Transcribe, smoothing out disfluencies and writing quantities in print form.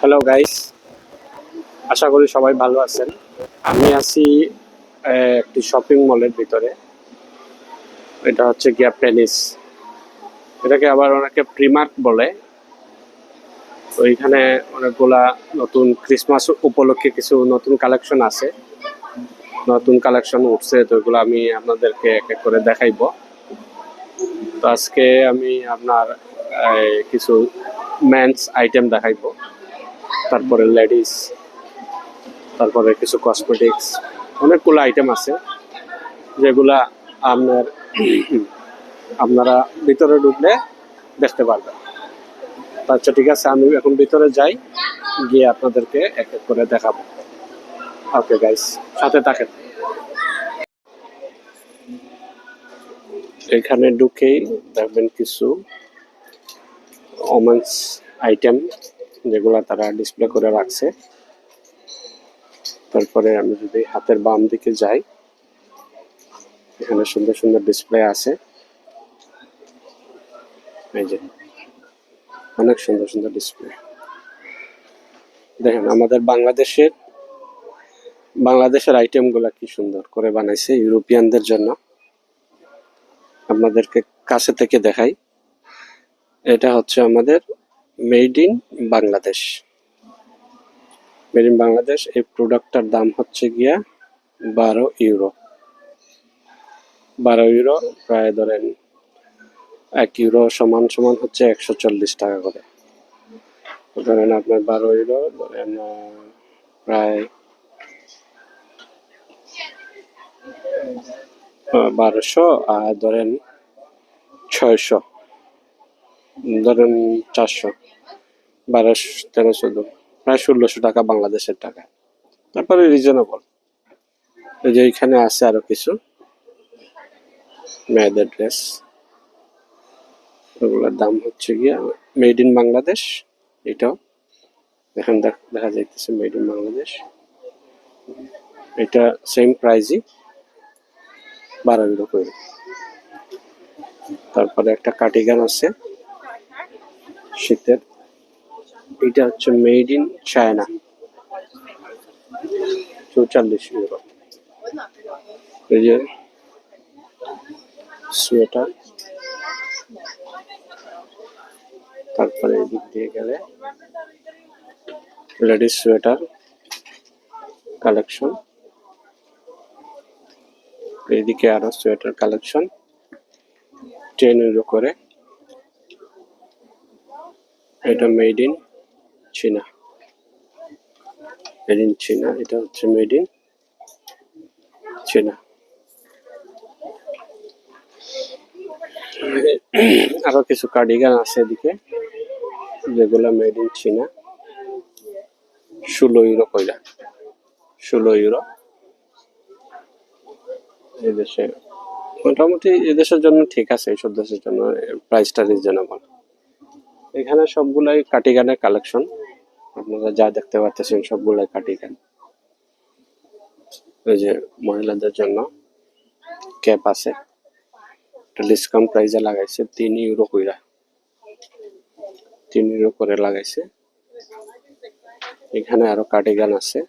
Hello guys, আশা করি সবাই ভালো আছেন। আমি আছি একটি শপিং মলের ভিতরে। এটা হচ্ছে গিয়া পেনিস, এটাকে আবার অনেকে প্রিমার্ক বলে। তো এখানে অনেকগুলা নতুন ক্রিসমাস উপলক্ষে কিছু নতুন কালেকশন আছে, নতুন কালেকশন উঠছে। তো এগুলো আমি আপনাদেরকে এক এক করে দেখাইবো। তো আজকে আমি আপনার কিছু মেন্স আইটেম দেখাইবো, তারপরে লেডিস, তারপরে কিছু কসমেটিক্স, অনেকগুলো আইটেম আছে যেগুলা আপনারা ভিতরে ঢুকলে দেখতে পারবেন। আচ্ছা ঠিক আছে, আমি এখন ভিতরে যাই, গিয়ে আপনাদেরকে এক এক করে দেখাবো। ওকে গাইস, সাথে থাকেন। এখানে ঢুকেই দেখবেন কিছু ওমেন্স আইটেম যেগুলা তারা ডিসপ্লে করে রাখছে। তারপরে আমি যদি হাতের বাম দিকে যাই, এখানে সুন্দর সুন্দর ডিসপ্লে আছে। এই যে অনেক সুন্দর সুন্দর ডিসপ্লে। দেখেন আমাদের বাংলাদেশের আইটেমগুলো কি সুন্দর করে বানাইছে ইউরোপিয়ানদের জন্য। আপনাদেরকে কাছে থেকে দেখাই, এটা হচ্ছে আমাদের made in Bangladesh. Made in Bangladesh. এই প্রোডাক্টটার দাম হচ্ছে গিয়া 12 ইউরো। 12 ইউরো প্রায় ধরেন 1 ইউরো সমান সমান হচ্ছে 140 টাকা করে। ধরেন আপনার 12 ইউরো ধরেন প্রায় 1200, আর ধরেন 600, ধরেন 400, 12, 13, 14, প্রায় 1600 টাকা বাংলাদেশের টাকা। তারপরে রিজনেবল। এই যে এখানে আছে আরো কিছু মেয়েদের ড্রেস, ওগুলোর দাম হচ্ছে গিয়া মেড ইন বাংলাদেশ। এটাও এখন দেখা যাইতেছে মেড ইন বাংলাদেশ। এটা সেম প্রাইসই, 12 ইউরো করে। তারপরে একটা কার্ডিগান আছে শীতের, এটা হচ্ছে মেড ইন চায়না, 44 ইউরো। এই যে সোয়েটার, তারপরে এদিক দিয়ে গেলে লেডিস সোয়েটার কালেকশন, এইদিকে আরো সোয়েটার কালেকশন 10 ইউরো করে। এটা মেড ইন চীনা, মেড ইন চীনা, এটা হচ্ছে মেড ইন চীনা। আরো কিছু কার্ডিগান আছে এদিকে যেগুলো মেড ইন চীনা, 16 ইউরো কইরা। 16 ইউরো এদেশে মোটামুটি, এদেশের জন্য ঠিক আছে, এইসব দেশের জন্য প্রাইসটা রিজনেবল। এখানে সবগুলাই কার্ডিগানের কালেকশন, আপনারা যা দেখতে পাচ্ছেন সবগুলাই কার্ডিগান। এই যে মহিলাদের জন্য ক্যাপ আছে, ডিসকাউন্ট প্রাইসে লাগাইছে 3 ইউরো কইরা, 3 ইউরো করে লাগাইছে। এখানে আরো কার্ডিগান আছে।